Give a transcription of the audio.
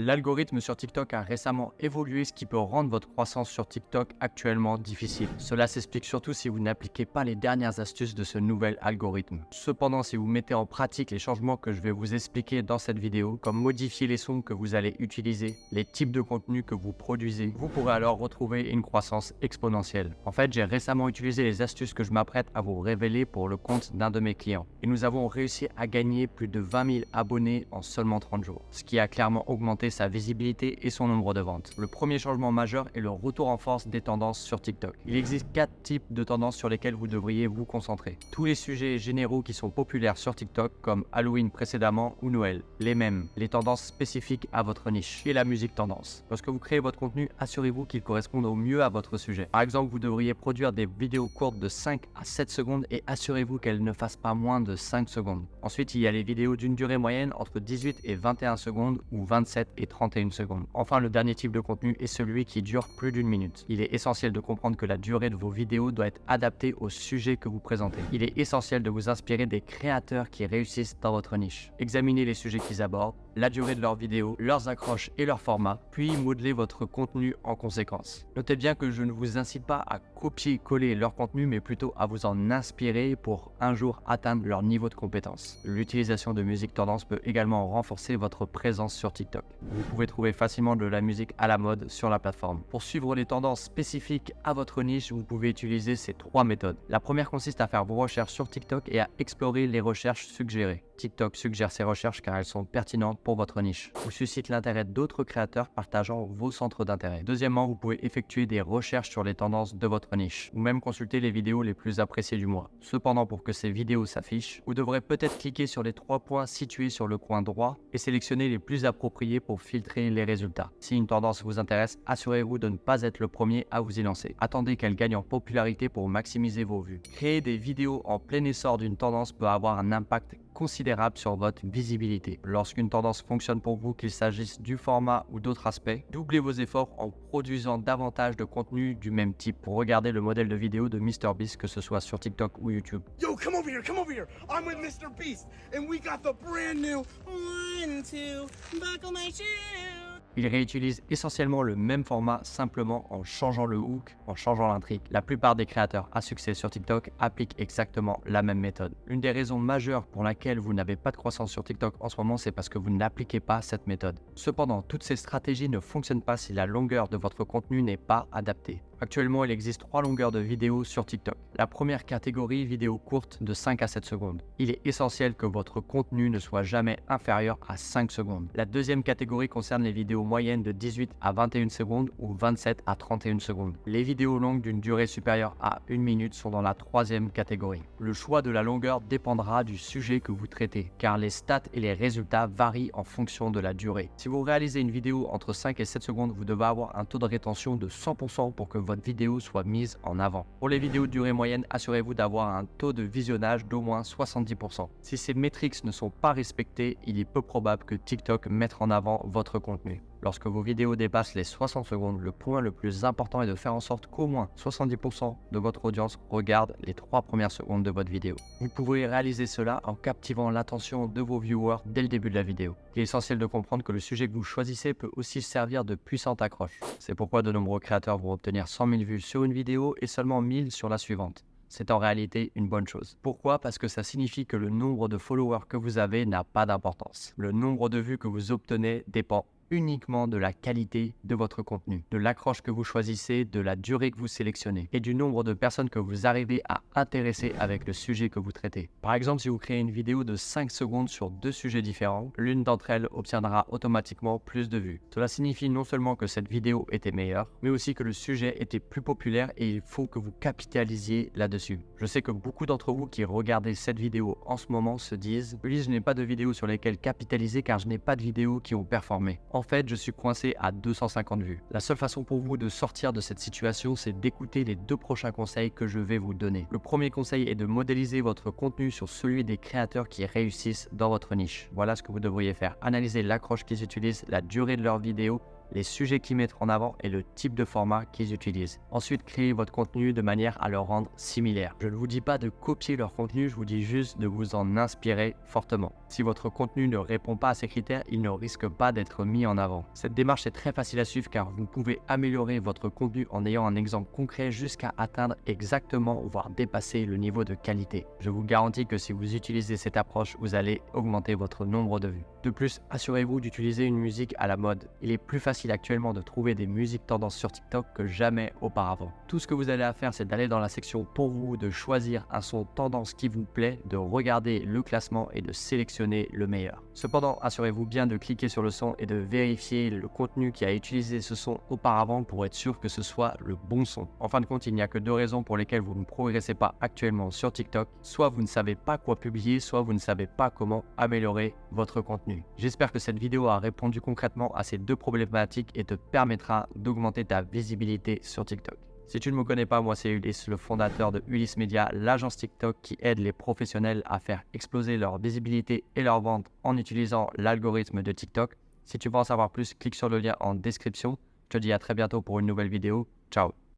L'algorithme sur TikTok a récemment évolué, ce qui peut rendre votre croissance sur TikTok actuellement difficile. Cela s'explique surtout si vous n'appliquez pas les dernières astuces de ce nouvel algorithme. Cependant, si vous mettez en pratique les changements que je vais vous expliquer dans cette vidéo, comme modifier les sons que vous allez utiliser, les types de contenus que vous produisez, vous pourrez alors retrouver une croissance exponentielle. En fait, j'ai récemment utilisé les astuces que je m'apprête à vous révéler pour le compte d'un de mes clients. Et nous avons réussi à gagner plus de 20 000 abonnés en seulement 30 jours, ce qui a clairement augmenté sa visibilité et son nombre de ventes. Le premier changement majeur est le retour en force des tendances sur TikTok. Il existe 4 types de tendances sur lesquelles vous devriez vous concentrer. Tous les sujets généraux qui sont populaires sur TikTok, comme Halloween précédemment ou Noël. Les mêmes, les tendances spécifiques à votre niche et la musique tendance. Lorsque vous créez votre contenu, assurez-vous qu'il corresponde au mieux à votre sujet. Par exemple, vous devriez produire des vidéos courtes de 5 à 7 secondes et assurez-vous qu'elles ne fassent pas moins de 5 secondes. Ensuite, il y a les vidéos d'une durée moyenne entre 18 et 21 secondes ou 27 et 31 secondes. Enfin, le dernier type de contenu est celui qui dure plus d'une minute. Il est essentiel de comprendre que la durée de vos vidéos doit être adaptée au sujet que vous présentez. Il est essentiel de vous inspirer des créateurs qui réussissent dans votre niche. Examinez les sujets qu'ils abordent, la durée de leurs vidéos, leurs accroches et leur format, puis modelez votre contenu en conséquence. Notez bien que je ne vous incite pas à copier-coller leur contenu, mais plutôt à vous en inspirer pour un jour atteindre leur niveau de compétence. L'utilisation de musique tendance peut également renforcer votre présence sur TikTok. Vous pouvez trouver facilement de la musique à la mode sur la plateforme. Pour suivre les tendances spécifiques à votre niche, vous pouvez utiliser ces 3 méthodes. La première consiste à faire vos recherches sur TikTok et à explorer les recherches suggérées. TikTok suggère ces recherches car elles sont pertinentes pour votre niche ou suscitent l'intérêt d'autres créateurs partageant vos centres d'intérêt. Deuxièmement, vous pouvez effectuer des recherches sur les tendances de votre niche ou même consulter les vidéos les plus appréciées du mois. Cependant, pour que ces vidéos s'affichent, vous devrez peut-être cliquer sur les 3 points situés sur le coin droit et sélectionner les plus appropriés pour filtrer les résultats. Si une tendance vous intéresse, assurez-vous de ne pas être le premier à vous y lancer. Attendez qu'elle gagne en popularité pour maximiser vos vues. Créer des vidéos en plein essor d'une tendance peut avoir un impact considérable sur votre visibilité. Lorsqu'une tendance fonctionne pour vous, qu'il s'agisse du format ou d'autres aspects, doublez vos efforts en produisant davantage de contenu du même type. Pour regarder le modèle de vidéo de MrBeast, que ce soit sur TikTok ou YouTube. Yo, come over here, come over here. I'm with Mr. Beast, and we got the brand new 1, 2, buckle my shoe. Il réutilise essentiellement le même format, simplement en changeant le hook, en changeant l'intrigue. La plupart des créateurs à succès sur TikTok appliquent exactement la même méthode. Une des raisons majeures pour laquelle vous n'avez pas de croissance sur TikTok en ce moment, c'est parce que vous n'appliquez pas cette méthode. Cependant, toutes ces stratégies ne fonctionnent pas si la longueur de votre contenu n'est pas adaptée. Actuellement, il existe 3 longueurs de vidéos sur TikTok. La première catégorie, vidéo courte de 5 à 7 secondes. Il est essentiel que votre contenu ne soit jamais inférieur à 5 secondes. La deuxième catégorie concerne les vidéos moyennes de 18 à 21 secondes ou 27 à 31 secondes. Les vidéos longues d'une durée supérieure à 1 minute sont dans la troisième catégorie. Le choix de la longueur dépendra du sujet que vous traitez, car les stats et les résultats varient en fonction de la durée. Si vous réalisez une vidéo entre 5 et 7 secondes, vous devez avoir un taux de rétention de 100% pour que votre vidéo soit mise en avant. Pour les vidéos de durée moyenne, assurez-vous d'avoir un taux de visionnage d'au moins 70%. Si ces métriques ne sont pas respectées, il est peu probable que TikTok mette en avant votre contenu. Lorsque vos vidéos dépassent les 60 secondes, le point le plus important est de faire en sorte qu'au moins 70% de votre audience regarde les 3 premières secondes de votre vidéo. Vous pouvez réaliser cela en captivant l'attention de vos viewers dès le début de la vidéo. Il est essentiel de comprendre que le sujet que vous choisissez peut aussi servir de puissante accroche. C'est pourquoi de nombreux créateurs vont obtenir 100 000 vues sur une vidéo et seulement 1000 sur la suivante. C'est en réalité une bonne chose. Pourquoi? Parce que ça signifie que le nombre de followers que vous avez n'a pas d'importance. Le nombre de vues que vous obtenez dépend uniquement de la qualité de votre contenu, de l'accroche que vous choisissez, de la durée que vous sélectionnez et du nombre de personnes que vous arrivez à intéresser avec le sujet que vous traitez. Par exemple, si vous créez une vidéo de 5 secondes sur 2 sujets différents, l'une d'entre elles obtiendra automatiquement plus de vues. Cela signifie non seulement que cette vidéo était meilleure, mais aussi que le sujet était plus populaire et il faut que vous capitalisiez là-dessus. Je sais que beaucoup d'entre vous qui regardez cette vidéo en ce moment se disent « Ulysse, je n'ai pas de vidéos sur lesquelles capitaliser car je n'ai pas de vidéos qui ont performé. » En fait, je suis coincé à 250 vues. La seule façon pour vous de sortir de cette situation, c'est d'écouter les 2 prochains conseils que je vais vous donner. Le premier conseil est de modéliser votre contenu sur celui des créateurs qui réussissent dans votre niche. Voilà ce que vous devriez faire. Analyser l'accroche qu'ils utilisent, la durée de leurs vidéos les sujets qu'ils mettent en avant et le type de format qu'ils utilisent. Ensuite, créez votre contenu de manière à le rendre similaire. Je ne vous dis pas de copier leur contenu, je vous dis juste de vous en inspirer fortement. Si votre contenu ne répond pas à ces critères, il ne risque pas d'être mis en avant. Cette démarche est très facile à suivre car vous pouvez améliorer votre contenu en ayant un exemple concret jusqu'à atteindre exactement voire dépasser le niveau de qualité. Je vous garantis que si vous utilisez cette approche, vous allez augmenter votre nombre de vues. De plus, assurez-vous d'utiliser une musique à la mode. Il est plus facile actuellement de trouver des musiques tendances sur TikTok que jamais auparavant. Tout ce que vous avez à faire, c'est d'aller dans la section pour vous, de choisir un son tendance qui vous plaît, de regarder le classement et de sélectionner le meilleur. Cependant, assurez-vous bien de cliquer sur le son et de vérifier le contenu qui a utilisé ce son auparavant pour être sûr que ce soit le bon son. En fin de compte, il n'y a que deux raisons pour lesquelles vous ne progressez pas actuellement sur TikTok. Soit vous ne savez pas quoi publier, soit vous ne savez pas comment améliorer votre contenu. J'espère que cette vidéo a répondu concrètement à ces deux problématiques et te permettra d'augmenter ta visibilité sur TikTok. Si tu ne me connais pas, moi c'est Ulysse, le fondateur de Ulysse Media, l'agence TikTok qui aide les professionnels à faire exploser leur visibilité et leur vente en utilisant l'algorithme de TikTok. Si tu veux en savoir plus, clique sur le lien en description. Je te dis à très bientôt pour une nouvelle vidéo. Ciao.